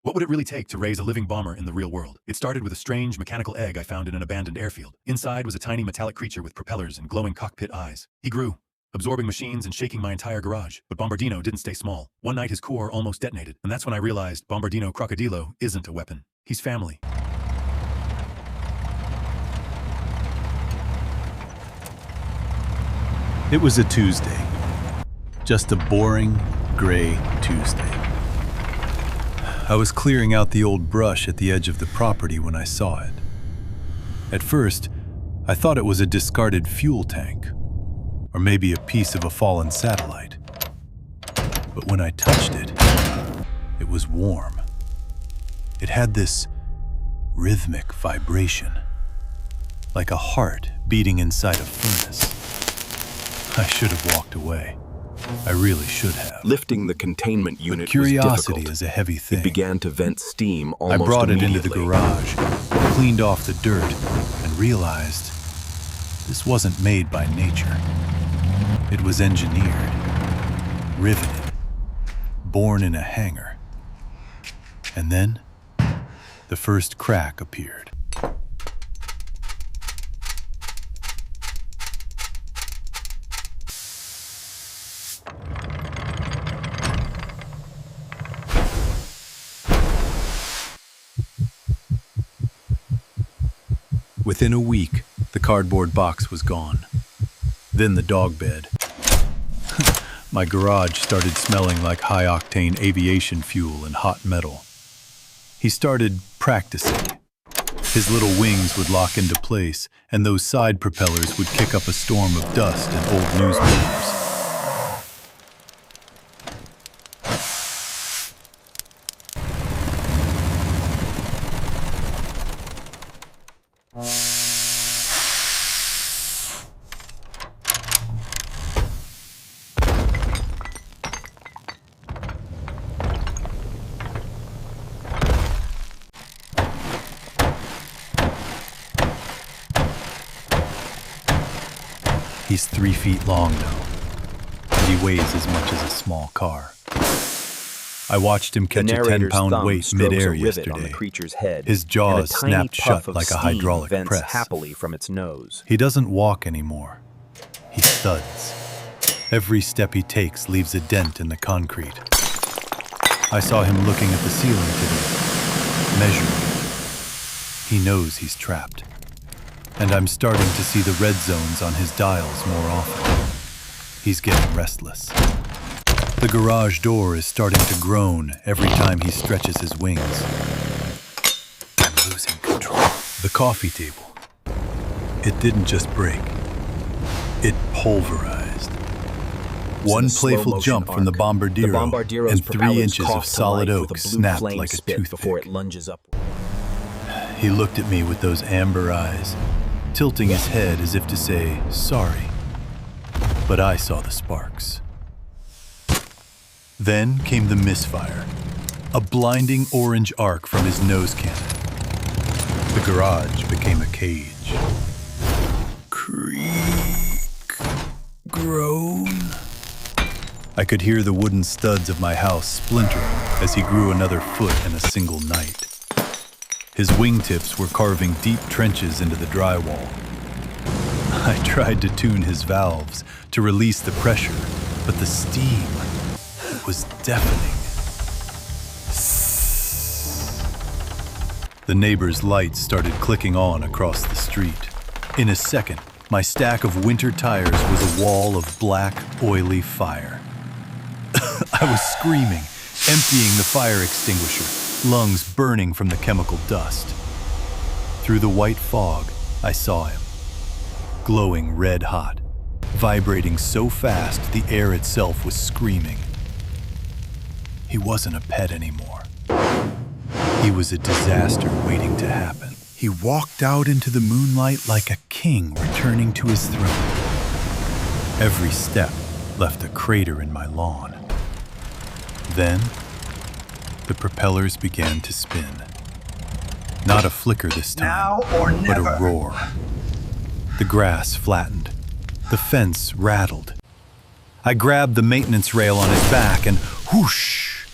What would it really take to raise a living bomber in the real world? It started with a strange mechanical egg I found in an abandoned airfield. Inside was a tiny metallic creature with propellers and glowing cockpit eyes. He grew, absorbing machines and shaking my entire garage. But Bombardino didn't stay small. One night his core almost detonated, and that's when I realized Bombardiro Crocodilo isn't a weapon. He's family. It was a Tuesday. Just a boring, gray Tuesday. I was clearing out the old brush at the edge of the property when I saw it. At first, I thought it was a discarded fuel tank, or maybe a piece of a fallen satellite. But when I touched it, it was warm. It had this rhythmic vibration, like a heart beating inside a furnace. I should have walked away. I really should have. Lifting the containment unit But curiosity was difficult. is a heavy thing. It began to vent steam I almost brought it into the immediately. garage, cleaned off the dirt, and realized this wasn't made by nature. It was engineered, riveted, born in a hangar. And then, the first crack appeared. Within a week, the cardboard box was gone. Then the dog bed. My garage started smelling like high-octane aviation fuel and hot metal. He started practicing. His little wings would lock into place, and those side propellers would kick up a storm of dust and old newspapers. He's 3 feet long now, and he weighs as much as a small car. I watched him catch a 10-pound weight midair yesterday. His jaws snapped shut like a hydraulic press. Happily from its nose. He doesn't walk anymore. He thuds. Every step he takes leaves a dent in the concrete. I saw him looking at the ceiling today, measuring. He knows he's trapped. And I'm starting to see the red zones on his dials more often. He's getting restless. The garage door is starting to groan every time he stretches his wings. I'm losing control. The coffee table. It didn't just break. It pulverized. One playful jump from the Bombardiro, and 3 inches of solid oak snapped like a toothpick. Before it lunges up. He looked at me with those amber eyes, tilting his head as if to say, sorry. But I saw the sparks. Then came the misfire, a blinding orange arc from his nose cannon. The garage became a cage. Creak, groan. I could hear the wooden studs of my house splintering as he grew another foot in a single night. His wingtips were carving deep trenches into the drywall. I tried to tune his valves to release the pressure, but the steam was deafening. The neighbor's lights started clicking on across the street. In a second, my stack of winter tires was a wall of black, oily fire. I was screaming, emptying the fire extinguisher, lungs burning from the chemical dust. Through the white fog, I saw him, glowing red hot, vibrating so fast the air itself was screaming. He wasn't a pet anymore. He was a disaster waiting to happen. He walked out into the moonlight like a king returning to his throne. Every step left a crater in my lawn. Then, the propellers began to spin. Not a flicker this time, but a roar. The grass flattened. The fence rattled. I grabbed the maintenance rail on his back and whoosh!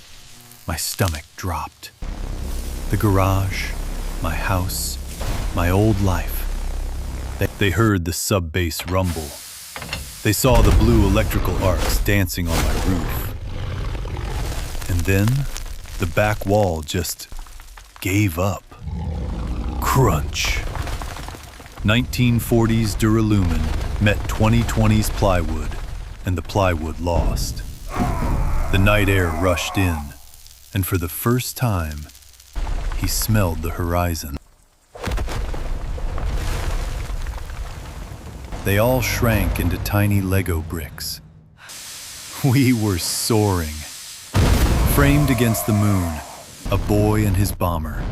My stomach dropped. The garage, my house, my old life. They heard the sub-bass rumble. They saw the blue electrical arcs dancing on my roof. And then, the back wall just gave up. Crunch. 1940s Duralumin met 2020s plywood, and the plywood lost. The night air rushed in, and for the first time, he smelled the horizon. They all shrank into tiny Lego bricks. We were soaring. Framed against the moon, a boy and his bomber.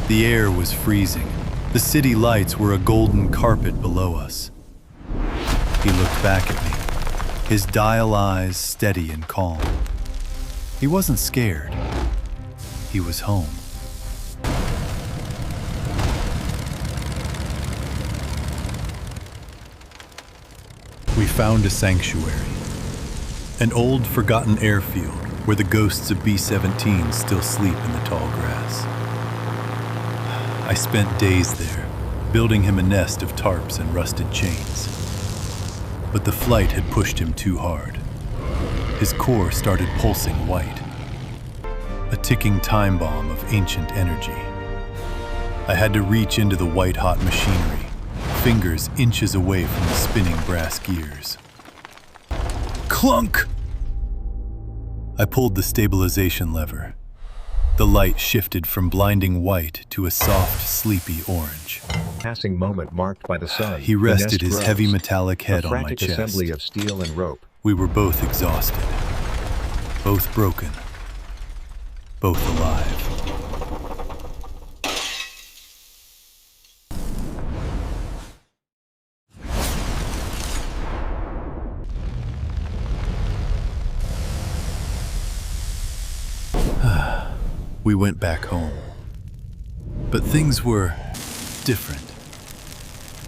The air was freezing. The city lights were a golden carpet below us. He looked back at me, his dial eyes steady and calm. He wasn't scared. He was home. We found a sanctuary, an old forgotten airfield where the ghosts of B-17 still sleep in the tall grass. I spent days there, building him a nest of tarps and rusted chains. But the flight had pushed him too hard. His core started pulsing white, a ticking time bomb of ancient energy. I had to reach into the white-hot machinery, fingers inches away from the spinning brass gears. Clunk! I pulled the stabilization lever. The light shifted from blinding white to a soft, sleepy orange. Passing moment marked by the sun. He rested his heavy metallic head a on my frantic chest. assembly of steel and rope. We were both exhausted, both broken, both alive. We went back home. But things were different.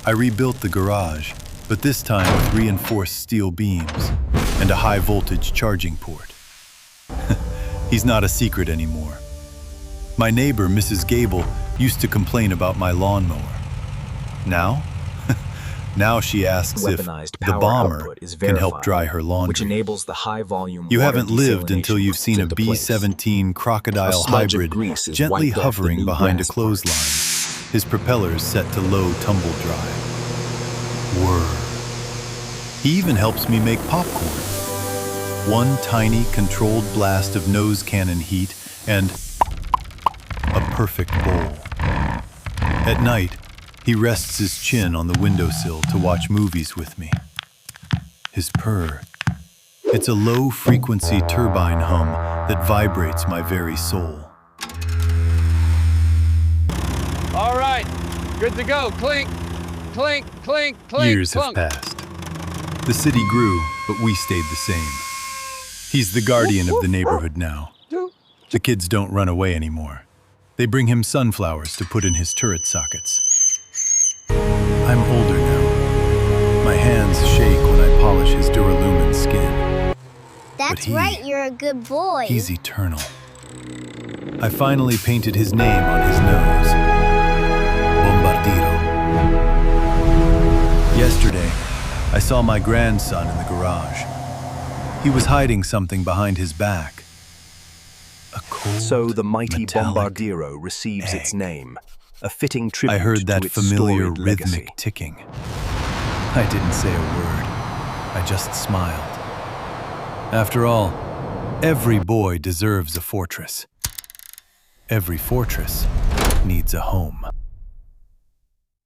I rebuilt the garage, but this time with reinforced steel beams and a high-voltage charging port. He's not a secret anymore. My neighbor, Mrs. Gable, used to complain about my lawnmower. Now? Now she asks if Weaponized the power bomber output is can help verified, dry her laundry. which enables the high-volume You water haven't lived until desalination you've seen a process into place. B-17 crocodile A smudge of hybrid grease is gently wiped off the hovering new behind a brass clothesline, his propellers set to low tumble dry. Whir. He even helps me make popcorn. One tiny controlled blast of nose cannon heat and a perfect bowl. At night, he rests his chin on the windowsill to watch movies with me. His purr. It's a low-frequency turbine hum that vibrates my very soul. All right, good to go. Clink, clink, clink, clink. Years clunk. have passed. The city grew, but we stayed the same. He's the guardian of the neighborhood now. The kids don't run away anymore. They bring him sunflowers to put in his turret sockets. I'm older now. My hands shake when I polish his Duralumin skin. That's he- right, you're a good boy. He's eternal. I finally painted his name on his nose. Bombardiro. Yesterday, I saw my grandson in the garage. He was hiding something behind his back. A cold, So the mighty metallic Bombardiro receives its egg. name, a fitting tribute I heard that to its familiar storied rhythmic legacy. ticking. I didn't say a word. I just smiled. After all, every boy deserves a fortress. Every fortress needs a home.